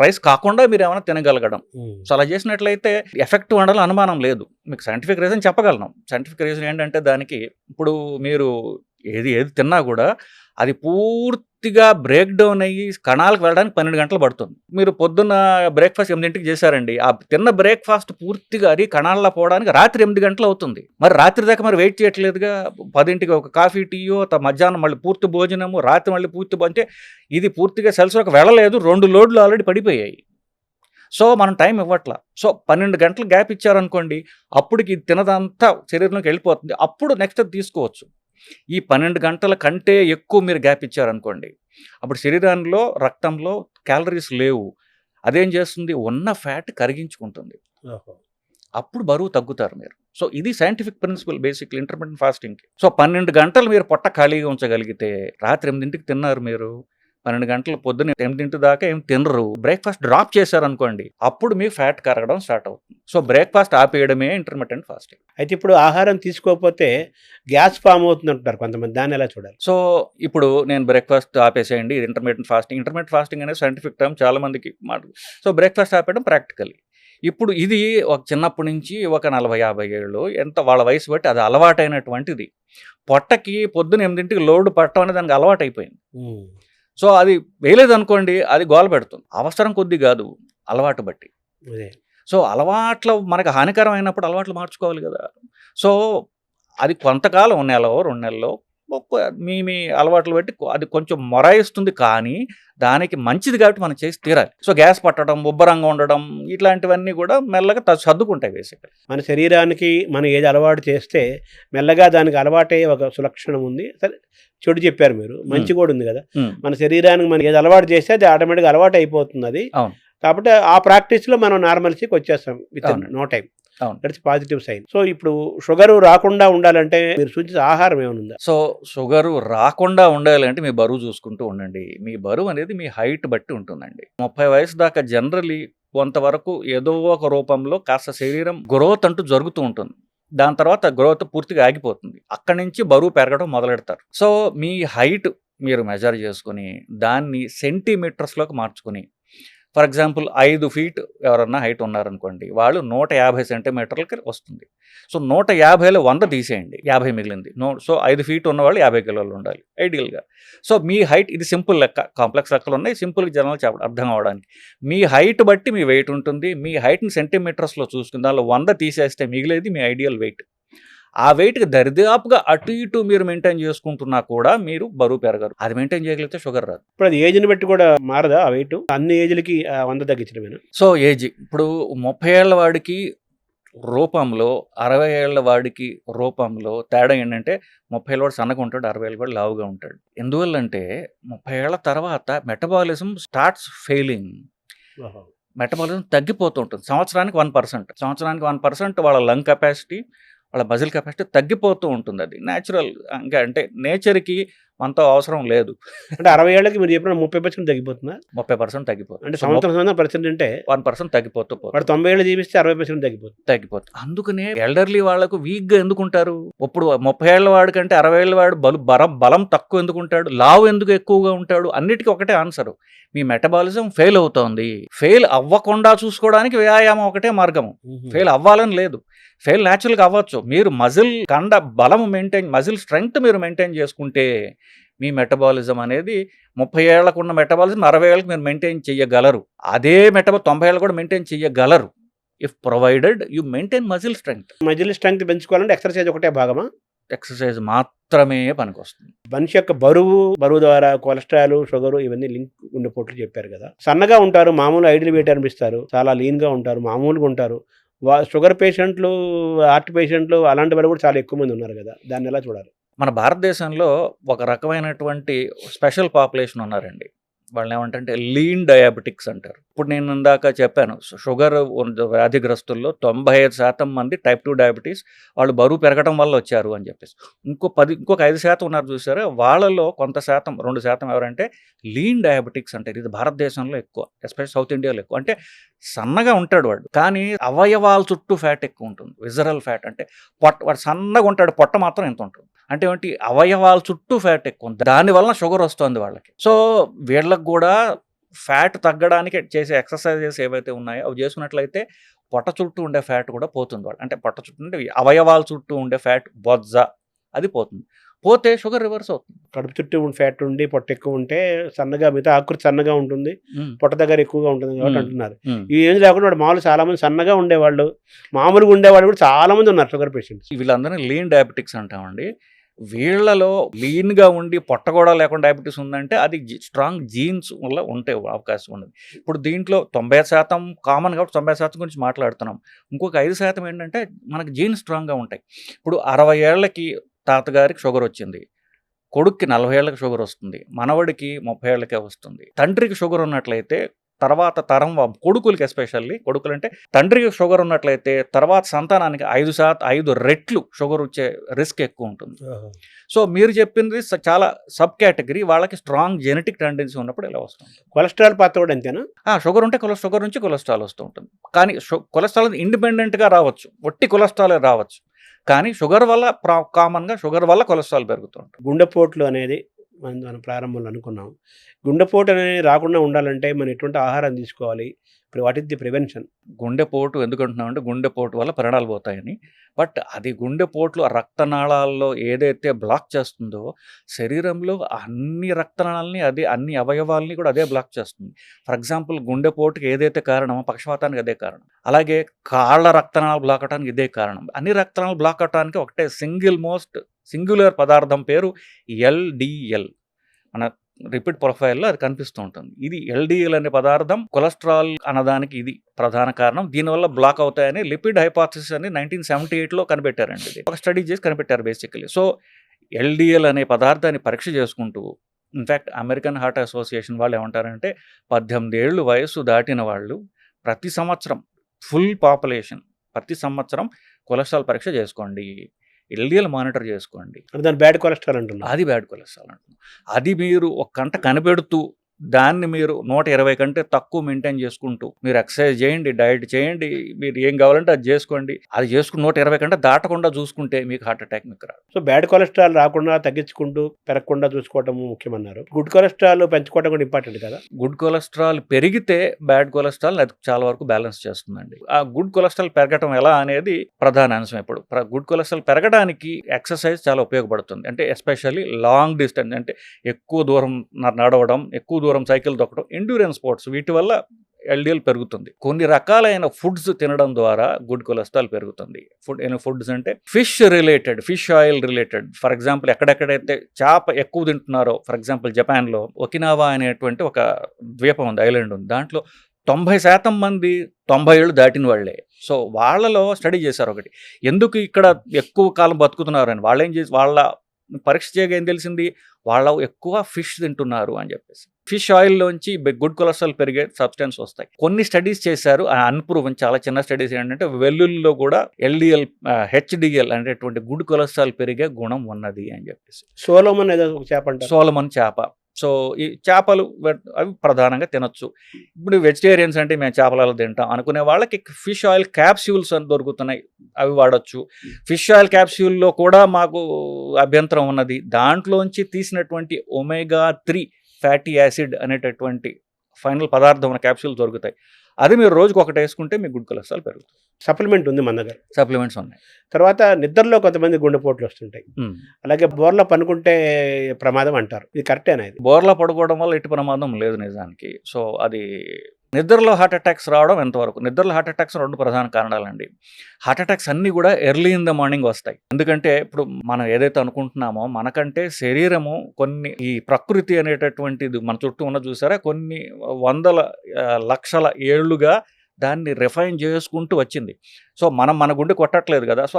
రైస్ కాకుండా మీరు ఏమైనా తినగలగడం. సో అలా చేసినట్లయితే ఎఫెక్ట్ ఉండాలని అనుమానం లేదు. మీకు సైంటిఫిక్ రీజన్ చెప్పగలను. సైంటిఫిక్ రీజన్ ఏంటంటే, దానికి ఇప్పుడు మీరు ఏది తిన్నా కూడా అది పూర్తిగా బ్రేక్ డౌన్ అయ్యి కణాలకు వెళ్ళడానికి 12 గంటలు పడుతుంది. మీరు పొద్దున్న బ్రేక్ఫాస్ట్ 8ంటికి చేశారండి, ఆ తిన్న బ్రేక్ఫాస్ట్ పూర్తిగా అది కణాల్లో పోవడానికి రాత్రి 8 గంటలు అవుతుంది. మరి రాత్రి దాకా మరి వెయిట్ చేయట్లేదుగా. 10ంటికి ఒక కాఫీ టీయో, మధ్యాహ్నం మళ్ళీ పూర్తి భోజనము, రాత్రి మళ్ళీ పూర్తి అంటే ఇది పూర్తిగా సెల్స్లోకి వెళ్ళలేదు. 2 లోడ్లు ఆల్రెడీ పడిపోయాయి. సో మనం టైం ఇవ్వట్లా. సో 12 గంటలు గ్యాప్ ఇచ్చారనుకోండి, అప్పటికి తినదంతా శరీరంలోకి వెళ్ళిపోతుంది. అప్పుడు నెక్స్ట్ తీసుకోవచ్చు. ఈ 12 గంటల కంటే ఎక్కువ మీరు గ్యాప్ ఇచ్చారనుకోండి, అప్పుడు శరీరంలో, రక్తంలో క్యాలరీస్ లేవు. అదేం చేస్తుంది, ఉన్న ఫ్యాట్ కరిగించుకుంటుంది. అప్పుడు బరువు తగ్గుతారు మీరు. సో ఇది సైంటిఫిక్ ప్రిన్సిపల్ బేసిక్లీ ఇంటర్మీడియట్ ఫాస్టింగ్కి. సో 12 గంటలు మీరు పొట్ట ఖాళీగా ఉంచగలిగితే, రాత్రి 8ంటికి తిన్నారు మీరు, 12 గంటలు పొద్దున్న 8 దాకా ఏం తినరు, బ్రేక్ఫాస్ట్ డ్రాప్ చేశారనుకోండి, అప్పుడు మీ ఫ్యాట్ కరగడం స్టార్ట్ అవుతుంది. సో బ్రేక్ఫాస్ట్ ఆపేయడమే ఇంటర్మిటెంట్ ఫాస్టింగ్. అయితే ఇప్పుడు ఆహారం తీసుకోకపోతే గ్యాస్ ఫామ్ అవుతుంది అంటారు కొంతమంది, దాన్ని ఎలా చూడాలి? సో ఇప్పుడు నేను బ్రేక్ఫాస్ట్ ఆపేసేయండి, ఇది ఇంటర్మీడియట్ ఫాస్టింగ్. ఇంటర్మీడియట్ ఫాస్టింగ్ అనేది సైంటిఫిక్ టర్మ్, చాలా మందికి మాట. సో బ్రేక్ఫాస్ట్ ఆపేయడం ప్రాక్టికలీ. ఇప్పుడు ఇది ఒక చిన్నప్పటి నుంచి ఒక 40-50 ఏళ్ళు ఎంత వాళ్ళ వయసు బట్టి అది అలవాటైనటువంటిది. పొట్టకి పొద్దున 8ంటికి లోడ్ పట్టడం అనేది దానికి అలవాటు అయిపోయింది. సో అది వేయలేదు అనుకోండి, అది గోల పెడుతుంది. అవసరం కొద్ది కాదు, అలవాటు బట్టి. సో అలవాట్లు మనకు హానికరం అయినప్పుడు అలవాట్లు మార్చుకోవాలి కదా. సో అది కొంతకాలం, 1 నెలలో 2 నెలల్లో మీ అలవాట్లు బట్టి అది కొంచెం మొరాయిస్తుంది, కానీ దానికి మంచిది కాబట్టి మనం చేసి తీరాలి. సో గ్యాస్ పట్టడం, ఉబ్బరంగా ఉండడం, ఇట్లాంటివన్నీ కూడా మెల్లగా సర్దుకుంటాయి. బేసిక్గా మన శరీరానికి మనం ఏది అలవాటు చేస్తే మెల్లగా దానికి అలవాటయ్యే ఒక సులక్షణం ఉంది. సరే, చెడు చెప్పారు మీరు, మంచి కూడా ఉంది కదా. మన శరీరానికి మనం ఏది అలవాటు చేస్తే అది ఆటోమేటిక్గా అలవాటు అయిపోతుంది. అది కాబట్టి ఆ ప్రాక్టీస్లో మనం నార్మల్సీకి వచ్చేస్తాం విత్ నో టైం. అవును. That's positive sign. సో ఇప్పుడు షుగర్ రాకుండా ఉండాలంటే మీరు సూచించే ఆహారం ఏమైనా ఉందా? సో షుగరు రాకుండా ఉండాలంటే మీ బరువు చూసుకుంటూ ఉండండి. మీ బరువు అనేది మీ హైట్ బట్టి ఉంటుందండి. 30 వయసు దాకా జనరలీ కొంతవరకు ఏదో ఒక రూపంలో కాస్త శరీరం గ్రోత్ అంటూ జరుగుతూ ఉంటుంది. దాని తర్వాత గ్రోత్ పూర్తిగా ఆగిపోతుంది. అక్కడి నుంచి బరువు పెరగడం మొదలెడతారు. సో మీ హైట్ మీరు మెజర్ చేసుకొని దాన్ని సెంటీమీటర్స్లోకి మార్చుకొని, ఫర్ ఎగ్జాంపుల్ 5 ఫీట్ ఎవరన్నా హైట్ ఉన్నారనుకోండి, వాళ్ళు 150 సెంటీమీటర్లకి వస్తుంది. సో 150లో 100 తీసేయండి, 50 మిగిలింది. సో 5 ఫీట్ ఉన్నవాళ్ళు 50 కిలోలు ఉండాలి ఐడియల్గా. సో మీ హైట్, ఇది సింపుల్ లెక్క, కాంప్లెక్స్ లెక్కలు ఉన్నాయి, సింపుల్గా జనాలు చెప్పడం అర్థం అవ్వడానికి. మీ హైట్ బట్టి మీ వెయిట్ ఉంటుంది. మీ హైట్ని సెంటీమీటర్స్లో చూసుకుని దానిలో 100 తీసేస్తే మిగిలేది మీ ఐడియల్ వెయిట్. ఆ వెయిట్కి దరిదాపుగా అటు ఇటు మీరు మెయింటైన్ చేసుకుంటున్నా కూడా మీరు బరువు పెరగరు. అది మెయింటైన్ చేయగలిగితే షుగర్ రాదు. ఇప్పుడు అది ఏజ్ని బట్టి కూడా మారదా ఆ వెయిట్? అన్ని ఏజ్లకి 100 తగ్గించడమేనా? సో ఏజ్ ఇప్పుడు 30 ఏళ్ల వాడికి రూపంలో 60 ఏళ్ల వాడికి రూపంలో తేడా ఏంటంటే 30 ఏళ్ళ వాడు సన్నగా ఉంటాడు, 60 ఏళ్ళ వాడు లావుగా ఉంటాడు. ఎందువల్లంటే 30 ఏళ్ల తర్వాత మెటబాలిజం స్టార్ట్స్ ఫెయిలింగ్. మెటబాలిజం తగ్గిపోతూ ఉంటుంది. సంవత్సరానికి 1% వాళ్ళ లంగ్ కెపాసిటీ, వాళ్ళ మజిల్ కెపాసిటీ తగ్గిపోతూ ఉంటుంది. అది న్యాచురల్. ఇంకా అంటే నేచర్కి మనతో అవసరం లేదు. అంటే 60 ఏళ్ళకి మీరు చెప్పిన 30% తగ్గిపోతుందా? 30% తగ్గిపోతుంది. అంటే సంవత్సరం పర్సెంట్ అంటే 1% తగ్గిపోతూ పోతుంది. వాడు 90 ఏళ్ళు జీవిస్తే 60% తగ్గిపోతుంది. అందుకనే ఎల్డర్లీ వాళ్ళకు వీక్గా ఎందుకుంటారు? ఇప్పుడు 30 ఏళ్ల వాడి కంటే 60 ఏళ్ల వాడు బలం తక్కువ ఎందుకుంటాడు, లావు ఎందుకు ఎక్కువగా ఉంటాడు? అన్నిటికీ ఒకటే ఆన్సరు, మీ మెటబాలిజం ఫెయిల్ అవుతోంది. ఫెయిల్ అవ్వకుండా చూసుకోవడానికి వ్యాయామం ఒకటే మార్గము. ఫెయిల్ అవ్వాలని లేదు. ఫెయిల్ న్యాచురల్గా అవ్వచ్చు. మీరు మజిల్ కండ బలం మజిల్ స్ట్రెంగ్త్ మీరు మెయింటైన్ చేసుకుంటే మీ మెటబాలిజం అనేది 30 ఏళ్లకు ఉన్న మెటబాలిజం 60 ఏళ్ళకి మీరు మెయింటైన్ చేయగలరు. అదే 90 ఏళ్ళు కూడా మెయింటైన్ చేయగలరు, if provided you maintain muscle strength. Muscle strength పెంచుకోవాలంటే ఎక్సర్సైజ్ ఒకటే భాగమా? ఎక్సర్సైజ్ మాత్రమే పనికొస్తుంది. మనిషి యొక్క బరువు ద్వారా కొలెస్ట్రాల్, షుగర్ ఇవన్నీ లింక్ గుండెపోట్లు చెప్పారు కదా. సన్నగా ఉంటారు, మామూలు ఐడియల్ వెయిట్ అనిపిస్తారు, చాలా లీన్గా ఉంటారు, మామూలుగా ఉంటారు. షుగర్ పేషెంట్లు, హార్ట్ పేషెంట్లు అలాంటి వాళ్ళు కూడా చాలా ఎక్కువ మంది ఉన్నారు కదా, దాన్ని ఎలా చూడాలి? మన భారతదేశంలో ఒక రకమైనటువంటి స్పెషల్ పాపులేషన్ ఉన్నారండి. వాళ్ళని ఏమంటే లీన్ డయాబెటిక్స్ అంటారు. ఇప్పుడు నేను ఇందాక చెప్పాను, షుగర్ వ్యాధిగ్రస్తుల్లో 95% మంది టైప్ 2 డయాబెటీస్ వాళ్ళు బరువు పెరగడం వల్ల వచ్చారు అని చెప్పేసి. ఇంకొక 5% ఉన్నారు చూసారా, వాళ్ళలో కొంత శాతం 2% ఎవరంటే లీన్ డయాబెటిక్స్ అంటారు. ఇది భారతదేశంలో ఎక్కువ, ఎస్పెషల్ సౌత్ ఇండియాలో ఎక్కువ. అంటే సన్నగా ఉంటాడు వాడు, కానీ అవయవాల చుట్టూ ఫ్యాట్ ఎక్కువ ఉంటుంది, విజరల్ ఫ్యాట్. అంటే వాడు సన్నగా ఉంటాడు, పొట్ట మాత్రం ఎంత ఉంటుంది. అంటే ఏంటి, అవయవాల చుట్టూ ఫ్యాట్ ఎక్కువ ఉంది, దానివల్ల షుగర్ వస్తుంది వాళ్ళకి. సో వీళ్ళకి కూడా ఫ్యాట్ తగ్గడానికి చేసే ఎక్సర్సైజెస్ ఏవైతే ఉన్నాయో అవి చేసుకున్నట్లయితే పొట్ట చుట్టూ ఉండే ఫ్యాట్ కూడా పోతుంది. వాళ్ళు అంటే పొట్ట చుట్టూ ఉండే అవయవాల చుట్టూ ఉండే ఫ్యాట్ బొజ్జ అది పోతుంది. పోతే షుగర్ రివర్స్ అవుతుంది. కడుపు చుట్టూ ఫ్యాట్ ఉండి పొట్ట ఎక్కువ ఉంటే సన్నగా, మిగతా ఆకృతి సన్నగా ఉంటుంది, పొట్ట దగ్గర ఎక్కువగా ఉంటుంది కాబట్టి అంటున్నారు. ఈ ఏం లేకుండా వాడు మామూలు చాలా మంది సన్నగా ఉండేవాళ్ళు, మామూలుగా ఉండేవాళ్ళు కూడా చాలా మంది ఉన్నారు షుగర్ పేషెంట్స్. వీళ్ళందరినీ లీన్ డయాబెటిక్స్ అంటామండి. వీళ్ళలో లీన్గా ఉండి పొట్ట కూడా లేకుండా డయాబెటీస్ ఉందంటే అది స్ట్రాంగ్ జీన్స్ వల్ల ఉంటే అవకాశం ఉన్నది. ఇప్పుడు దీంట్లో 90% కామన్ కాబట్టి 90% గురించి మాట్లాడుతున్నాం. ఇంకొక 5% ఏంటంటే మనకి జీన్స్ స్ట్రాంగ్గా ఉంటాయి. ఇప్పుడు 60 ఏళ్ళకి తాతగారికి షుగర్ వచ్చింది, కొడుక్కి 40 ఏళ్ళకి షుగర్ వస్తుంది, మనవడికి 30 ఏళ్ళకే వస్తుంది. తండ్రికి షుగర్ ఉన్నట్లయితే తర్వాత తరం కొడుకులకి, ఎస్పెషల్లీ కొడుకులు అంటే తండ్రికి షుగర్ ఉన్నట్లయితే తర్వాత సంతానానికి 5 రెట్లు షుగర్ వచ్చే రిస్క్ ఎక్కువ ఉంటుంది. సో మీరు చెప్పింది చాలా సబ్ కేటగిరీ, వాళ్ళకి స్ట్రాంగ్ జెనెటిక్ టెండెన్సీ ఉన్నప్పుడు ఇలా వస్తుంది. కొలెస్ట్రాల్ పాత్ర కూడా అంతేనా? షుగర్ ఉంటే షుగర్ నుంచి కొలెస్ట్రాల్ వస్తూ ఉంటుంది. కానీ కొలెస్ట్రాల్ ఇండిపెండెంట్గా రావచ్చు, ఒట్టి కొలెస్ట్రాల్ రావచ్చు. కానీ షుగర్ వల్ల కామన్గా షుగర్ వల్ల కొలెస్ట్రాల్ పెరుగుతూ ఉంటుంది. గుండెపోట్లు అనేది మనం ప్రారంభంలో అనుకున్నాం. గుండెపోటు అనేది రాకుండా ఉండాలంటే మనం ఎటువంటి ఆహారం తీసుకోవాలి? ఇప్పుడు వాట్ ఇస్ ది ప్రివెన్షన్? గుండెపోటు ఎందుకంటున్నామంటే గుండెపోటు వల్ల ప్రాణాలు పోతాయని. బట్ అది గుండెపోట్లు రక్తనాళాల్లో ఏదైతే బ్లాక్ చేస్తుందో శరీరంలో అన్ని రక్తనాళాలని అన్ని అవయవాల్ని కూడా అదే బ్లాక్ చేస్తుంది. ఫర్ ఎగ్జాంపుల్ గుండెపోటుకి ఏదైతే కారణమో పక్షవాతానికి అదే కారణం, అలాగే కాళ్ళ రక్తనాళాలు బ్లాక్ అవడానికి ఇదే కారణం. అన్ని రక్తనాళాలు బ్లాక్ అవడానికి ఒకటే సింగులర్ పదార్థం పేరు LDL. మన రిపీట్ ప్రొఫైల్లో అది కనిపిస్తూ ఉంటుంది. ఇది LDL అనే పదార్థం కొలెస్ట్రాల్ అన్నదానికి ఇది ప్రధాన కారణం. దీనివల్ల బ్లాక్ అవుతాయని లిపిడ్ హైపోథసిస్ అని 1978లో కనిపెట్టారండి. ఇది ఒక స్టడీ చేసి కనిపెట్టారు బేసికలీ. సో LDL అనే పదార్థాన్ని పరీక్ష చేసుకుంటూ, ఇన్ఫ్యాక్ట్ అమెరికన్ హార్ట్ అసోసియేషన్ వాళ్ళు ఏమంటారంటే 18 ఏళ్ళు వయసు దాటిన వాళ్ళు ప్రతి సంవత్సరం ఫుల్ పాపులేషన్ ప్రతి సంవత్సరం కొలెస్ట్రాల్ పరీక్ష చేసుకోండి, ఎల్డిఎల్ మానిటర్ చేసుకోండి. అంటే దాని బ్యాడ్ కొలెస్ట్రాల్ అంటున్నారు. అది బ్యాడ్ కొలెస్ట్రాల్ అంటున్నాం. అది మీరు ఒక కంట కనిపెడుతూ దాన్ని మీరు 120 కంటే తక్కువ మెయింటైన్ చేసుకుంటూ మీరు ఎక్సర్సైజ్ చేయండి, డైట్ చేయండి, మీరు ఏం కావాలంటే అది చేసుకోండి. అది చేసుకుని 120 కంటే దాటకుండా చూసుకుంటే మీకు హార్ట్ అటాక్ మీకు రాదు. సో బ్యాడ్ కొలెస్ట్రాల్ రాకుండా తగ్గించుకుంటూ పెరగకుండా చూసుకోవడం ముఖ్యమన్నారు. గుడ్ కొలెస్ట్రాల్ పెంచుకోవడం కూడా ఇంపార్టెంట్ కదా. గుడ్ కొలెస్ట్రాల్ పెరిగితే బ్యాడ్ కొలెస్ట్రాల్ అది చాలా వరకు బ్యాలెన్స్ చేస్తుందండి. ఆ గుడ్ కొలెస్ట్రాల్ పెరగటం ఎలా అనేది ప్రధాన అంశం. ఇప్పుడు గుడ్ కొలెస్ట్రాల్ పెరగడానికి ఎక్సర్సైజ్ చాలా ఉపయోగపడుతుంది. అంటే ఎస్పెషల్లీ లాంగ్ డిస్టెన్స్, అంటే ఎక్కువ దూరం నడవడం, ఎక్కువ దూరం సైకిల్ తొక్కడం, ఎండ్యూరెన్స్ స్పోర్ట్స్, వీటి వల్ల ఎల్డిఎల్ పెరుగుతుంది. కొన్ని రకాలైన ఫుడ్స్ తినడం ద్వారా గుడ్ కొలెస్ట్రాల్ పెరుగుతుంది. ఫుడ్స్ అంటే fish oil related. For example ఎక్కడెక్కడైతే చేప ఎక్కువ తింటున్నారో, ఫర్ ఎగ్జాంపుల్ జపాన్లో ఒకినావా అనేటువంటి ఒక ద్వీపం ఉంది, ఐలాండ్ ఉంది. దాంట్లో 90% మంది 90 ఏళ్ళు దాటిన వాళ్ళే. సో వాళ్ళలో స్టడీ చేశారు ఒకటి, ఎందుకు ఇక్కడ ఎక్కువ కాలం బతుకుతున్నారు అని. వాళ్ళు ఏం చేసి వాళ్ళ పరీక్ష చేయగా ఏం తెలిసింది, వాళ్ళ ఎక్కువ ఫిష్ తింటున్నారు అని చెప్పేసి. ఫిష్ ఆయిల్లోంచి గుడ్ కొలెస్ట్రాల్ పెరిగే సబ్స్టెన్స్ వస్తాయి. కొన్ని స్టడీస్ చేశారు, అన్ప్రూవన్ చాలా చిన్న స్టడీస్ ఏంటంటే వెల్లుల్లిలో కూడా ఎల్డిఎల్ హెచ్డిఎల్ అనేటువంటి గుడ్ కొలెస్ట్రాల్ పెరిగే గుణం ఉన్నది అని చెప్పేసి. సోలోమన్ ఏదో ఒక చేప అంటారు. సోలమన్ చేప. సో ఈ చేపలు అవి ప్రధానంగా తినొచ్చు. ఇప్పుడు వెజిటేరియన్స్ అంటే మేము చేపలలో తింటాం అనుకునే వాళ్ళకి ఫిష్ ఆయిల్ క్యాప్స్యూల్స్ అని దొరుకుతున్నాయి, అవి వాడచ్చు. ఫిష్ ఆయిల్ క్యాప్స్యూల్లో కూడా మాకు అభ్యంతరం ఉన్నది. దాంట్లోంచి తీసినటువంటి ఒమేగా 3 ఫ్యాటీ యాసిడ్ అనేటటువంటి ఫైనల్ పదార్థం ఉన్న క్యాప్సూల్ దొరుకుతాయి. అది మీరు రోజుకు ఒకటి వేసుకుంటే మీకు గుడ్ కొలెస్ట్రాల్ పెరుగుతుంది. సప్లిమెంట్ ఉంది మన దగ్గర. సప్లిమెంట్స్ ఉన్నాయి. తర్వాత నిద్రలో కొంతమంది గుండెపోట్లు వస్తుంటాయి, అలాగే బోర్లో పనుకుంటే ప్రమాదం అంటారు. ఇది కరెక్టేనా? ఇది బోర్లా పడుకోవడం వల్ల ఎట్టి ప్రమాదం లేదు నిజానికి. సో అది నిద్రలో హార్ట్ అటాక్స్ రావడం ఎంతవరకు, నిద్రలో హార్ట్ అటాక్స్ 2 ప్రధాన కారణాలండి. హార్ట్ అటాక్స్ అన్నీ కూడా ఎర్లీ ఇన్ ద మార్నింగ్ వస్తాయి. ఎందుకంటే ఇప్పుడు మనం ఏదైతే అనుకుంటున్నామో మనకంటే శరీరము కొన్ని ఈ ప్రకృతి అనేటటువంటిది మన చుట్టూ ఉన్న చూసారా, కొన్ని వందల లక్షల ఏళ్లుగా దాన్ని రిఫైన్ చేసుకుంటూ వచ్చింది. సో మనం మన గుండె కొట్టట్లేదు కదా. సో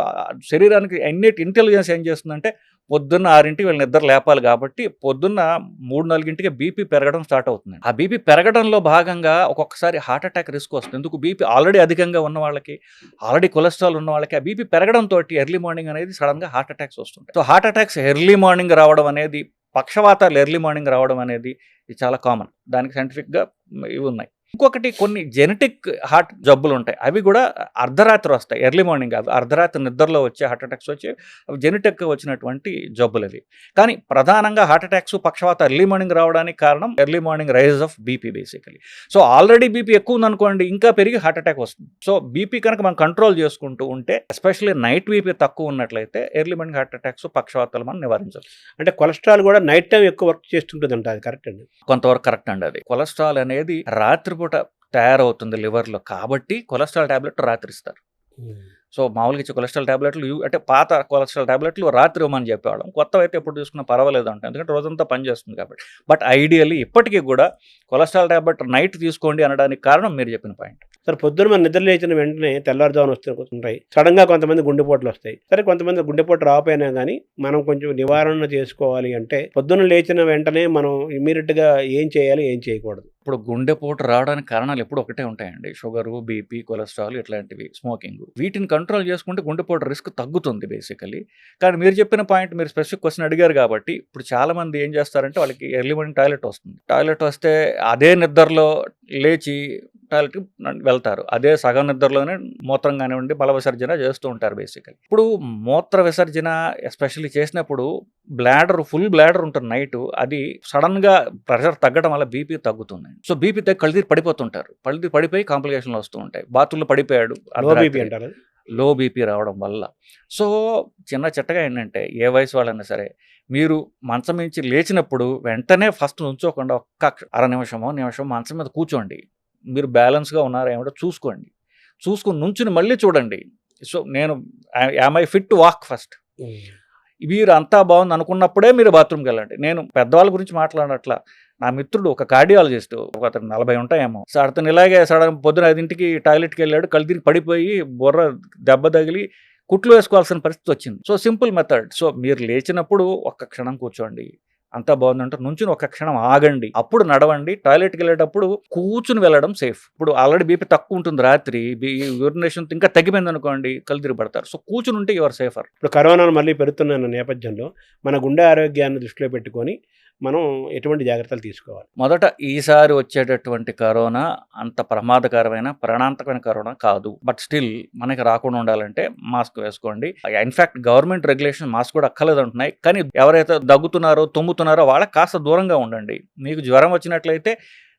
శరీరానికి ఇంటెలిజెన్స్ ఏం చేస్తుందంటే పొద్దున్న 6ంటికి వీళ్ళు నిద్ర లేపాలి కాబట్టి పొద్దున్న 3-4ంటికి బీపీ పెరగడం స్టార్ట్ అవుతుంది. ఆ బీపీ పెరగడంలో భాగంగా ఒక్కొక్కసారి హార్ట్ అటాక్ రిస్క్ వస్తుంది. ఎందుకు, బీపీ ఆల్రెడీ అధికంగా ఉన్న వాళ్ళకి, ఆల్రెడీ కొలెస్ట్రాల్ ఉన్న వాళ్ళకి ఆ బీపీ పెరగడంతో ఎర్లీ మార్నింగ్ అనేది సడన్గా హార్ట్ అటాక్స్ వస్తుంటాయి. So heart attacks early morning రావడం అనేది, పక్షవాతాలు ఎర్లీ మార్నింగ్ రావడం అనేది ఇది చాలా కామన్. దానికి సైంటిఫిక్గా ఇవి ఉన్నాయి. ఇంకొకటి కొన్ని జెనెటిక్ హార్ట్ జబ్బులు ఉంటాయి, అవి కూడా అర్ధరాత్రి వస్తాయి, ఎర్లీ మార్నింగ్. అవి అర్ధరాత్రి నిద్రలో వచ్చే హార్ట్ అటాక్స్ వచ్చి అవి జెనెటిక్గా వచ్చినటువంటి జబ్బులు అవి. కానీ ప్రధానంగా హార్ట్ అటాక్స్ పక్షవాత ఎర్లీ మార్నింగ్ రావడానికి కారణం early morning rise of BP basically. So already BP ఎక్కువ ఉందనుకోండి, ఇంకా పెరిగి హార్ట్ అటాక్ వస్తుంది. సో బీపీ కనుక మనం కంట్రోల్ చేసుకుంటూ ఉంటే, ఎస్పెషల్లీ నైట్ బీపీ తక్కువ ఉన్నట్లయితే ఎర్లీ మార్నింగ్ హార్ట్ అటాక్స్ పక్షవాతాలు మనం నివారించవచ్చు. అంటే కొలెస్ట్రాల్ కూడా నైట్ టైం ఎక్కువ వర్క్ చేస్తుంటుంది అంట, అది కరెక్ట్ అండి? కొంతవరకు కరెక్ట్ అండి. అది కొలెస్ట్రాల్ అనేది రాత్రిపూట తయారవుతుంది లివర్లో, కాబట్టి కొలెస్ట్రాల్ టాబ్లెట్ రాత్రి ఇస్తారు. సో మామూలుగా ఇచ్చే కొలెస్ట్రాల్ టాబ్లెట్లు అంటే పాత కొలెస్ట్రాల్ టాబ్లెట్లు రాత్రి ఇవ్వమని చెప్పేవాళ్ళం. కొత్తవి అయితే ఎప్పుడు తీసుకున్నా పర్వాలేదు అంటే, ఎందుకంటే రోజంతా పనిచేస్తుంది కాబట్టి. బట్ ఐడియల్లీ ఇప్పటికీ కూడా కొలెస్ట్రాల్ టాబ్లెట్ నైట్ తీసుకోండి అనడానికి కారణం మీరు చెప్పిన పాయింట్. సరే, పొద్దున్న మనం నిద్ర లేచిన వెంటనే తెల్లారుజామున వస్తుంటాయి, సడన్ గా కొంతమంది గుండెపోట్లు వస్తాయి. సరే, కొంతమంది గుండెపోటు రాకపోయినా కానీ మనం కొంచెం నివారణ చేసుకోవాలి అంటే పొద్దున్న లేచిన వెంటనే మనం ఇమీడియట్ గా ఏం చేయాలి, ఏం చేయకూడదు? ఇప్పుడు గుండెపోటు రావడానికి కారణాలు ఎప్పుడు ఒకటే ఉంటాయండి, షుగరు, బీపీ, కొలెస్ట్రాల్ ఇట్లాంటివి, స్మోకింగ్. వీటిని కంట్రోల్ చేసుకుంటే గుండెపోటు రిస్క్ తగ్గుతుంది బేసికలీ. కానీ మీరు చెప్పిన పాయింట్, మీరు స్పెసిఫిక్ క్వశ్చన్ అడిగారు కాబట్టి, ఇప్పుడు చాలా మంది ఏం చేస్తారంటే వాళ్ళకి ఎర్లీ మార్నింగ్ టాయిలెట్ వస్తుంది, టాయిలెట్ వస్తే అదే నిద్రలో లేచి టాయిలెట్కి వెళ్తారు, అదే సగం నిద్రలోనే మూత్రం కానివ్వండి మల విసర్జన చేస్తూ ఉంటారు బేసికలీ. ఇప్పుడు మూత్ర విసర్జన ఎస్పెషల్లీ చేసినప్పుడు ఫుల్ బ్లాడర్ ఉంటుంది నైట్, అది సడన్గా ప్రెషర్ తగ్గడం వల్ల బీపీ తగ్గుతుంది. సో బీపీ తగ్గి కళ్ళుతిరిగి పడిపోతుంటారు, కళ్ళుతిరిగి పడిపోయి కాంప్లికేషన్లు వస్తూ ఉంటాయి. బాత్రూంలో పడిపోయాడు, లో బీపీ రావడం వల్ల. సో చిన్న చిట్టగా ఏంటంటే, ఏ వయసు వాళ్ళైనా సరే మీరు మంచం నుంచి లేచినప్పుడు వెంటనే ఫస్ట్ నుంచోకుండా ఒక్క అర నిమిషమో మంచం మీద కూర్చోండి, మీరు బ్యాలెన్స్గా ఉన్నారా ఏమిటో చూసుకోండి, చూసుకుని నుంచుని మళ్ళీ చూడండి. సో నేను am I fit to walk first, మీరు అంతా బాగుంది అనుకున్నప్పుడే మీరు బాత్రూమ్కి వెళ్ళండి. నేను పెద్దవాళ్ళ గురించి మాట్లాడట్లా, నా మిత్రుడు ఒక కార్డియాలజిస్ట్, ఒక 40 ఉంటాయేమో, సో అతను ఇలాగే సడన్ పొద్దున 5ంటికి టాయిలెట్కి వెళ్ళాడు, కళ్ళు తిరిగి పడిపోయి బుర్ర దెబ్బ తగిలి కుట్లు వేసుకోవాల్సిన పరిస్థితి వచ్చింది. So simple method. సో మీరు లేచినప్పుడు ఒక్క క్షణం కూర్చోండి, అంతా బాగుందంటే నుంచుని ఒక క్షణం ఆగండి, అప్పుడు నడవండి. టాయిలెట్కి వెళ్ళేటప్పుడు కూర్చుని వెళ్ళడం సేఫ్. ఇప్పుడు ఆల్రెడీ బీపీ తక్కువ ఉంటుంది, రాత్రి యూరినేషన్ ఇంకా తగ్గిపోయింది అనుకోండి, కళ్ళు తిరిగి పడతారు. సో కూర్చుని ఉంటే యువర్ సేఫర్. ఇప్పుడు కరోనాను మళ్ళీ పెరుగుతున్న నేపథ్యంలో మన గుండె ఆరోగ్యాన్ని దృష్టిలో పెట్టుకొని మనం ఎటువంటి జాగ్రత్తలు తీసుకోవాలి? మొదట ఈసారి వచ్చేటటువంటి కరోనా అంత ప్రమాదకరమైన ప్రాణాంతకమైన కరోనా కాదు. బట్ స్టిల్ మనకి రాకుండా ఉండాలంటే మాస్క్ వేసుకోండి. ఇన్ఫాక్ట్ గవర్నమెంట్ రెగ్యులేషన్ మాస్క్ కూడా అక్కర్లేదు అంటున్నాయి. కానీ ఎవరైతే దగ్గుతున్నారో తుమ్ముతున్నారో వాళ్ళకి కాస్త దూరంగా ఉండండి. మీకు జ్వరం వచ్చినట్లయితే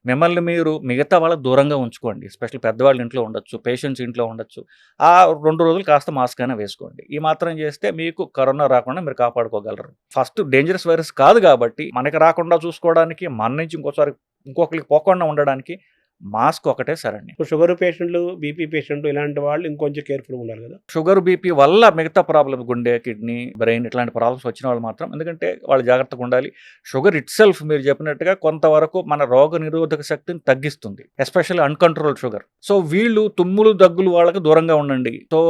మిమ్మల్ని మీరు మిగతా వాళ్ళకి దూరంగా ఉంచుకోండి. ఎస్పెషల్లీ పెద్దవాళ్ళు ఇంట్లో ఉండొచ్చు, పేషెంట్స్ ఇంట్లో ఉండొచ్చు. ఆ 2 రోజులు కాస్త మాస్క్ అయినా వేసుకోండి. ఈ మాత్రం చేస్తే మీకు కరోనా రాకుండా మీరు కాపాడుకోగలరు. ఫస్ట్ డేంజరస్ వైరస్ కాదు కాబట్టి మనకి రాకుండా చూసుకోవడానికి, మన నుంచి ఇంకొకరికి పోకుండా ఉండడానికి మాస్క్ ఒకటే సరండి. ఇప్పుడు షుగర్ పేషెంట్లు, బీపీ పేషెంట్లు ఇలాంటి వాళ్ళు ఇంకొంచెం కేర్ఫుల్గా ఉండాలి కదా. షుగర్ బీపీ వల్ల మిగతా ప్రాబ్లమ్స్, గుండె, కిడ్నీ, బ్రెయిన్ ఇట్లాంటి ప్రాబ్లమ్స్ వచ్చిన వాళ్ళు మాత్రం, ఎందుకంటే వాళ్ళు జాగ్రత్తగా ఉండాలి. షుగర్ ఇట్ సెల్ఫ్ మీరు చెప్పినట్టుగా కొంతవరకు మన రోగ నిరోధక శక్తిని తగ్గిస్తుంది, ఎస్పెషల్లీ అన్కంట్రోల్డ్ షుగర్. సో వీళ్ళు తుమ్ములు దగ్గులు వాళ్ళకి దూరంగా ఉండండి. సో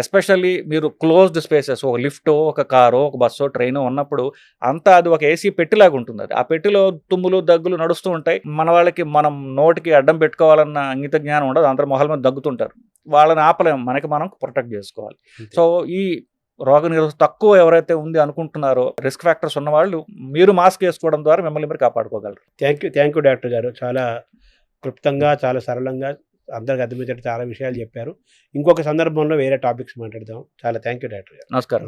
ఎస్పెషల్లీ మీరు క్లోజ్డ్ స్పేసెస్, ఒక లిఫ్టో, ఒక కారో, ఒక బస్సో, ట్రైనో ఉన్నప్పుడు అంతా అది ఒక ఏసీ పెట్టిలాగా ఉంటుంది. అది ఆ పెట్టిలో తుమ్ములు దగ్గులు నడుస్తూ ఉంటాయి. మన వాళ్ళకి మనం నోటికి అడ్డం పెట్టుకోవాలన్న అంగిత జ్ఞానం ఉండదు, అందరూ మొహల మీద దగ్గుతుంటారు. వాళ్ళని ఆపలేము, మనకి మనం ప్రొటెక్ట్ చేసుకోవాలి. సో ఈ రోగ నిరోధక తక్కువ ఎవరైతే ఉంది అనుకుంటున్నారో, రిస్క్ ఫ్యాక్టర్స్ ఉన్న వాళ్ళు మీరు మాస్క్ వేసుకోవడం ద్వారా మిమ్మల్ని మీరు కాపాడుకోగలరు. థ్యాంక్ యూ డాక్టర్ గారు. చాలా క్లుప్తంగా, చాలా సరళంగా అందరికి అర్థమయ్యేటట్టు చాలా విషయాలు చెప్పారు. ఇంకొక సందర్భంలో వేరే టాపిక్స్ మాట్లాడదాం. చాలా థ్యాంక్ యూ డాక్టర్ గారు. నమస్కారం.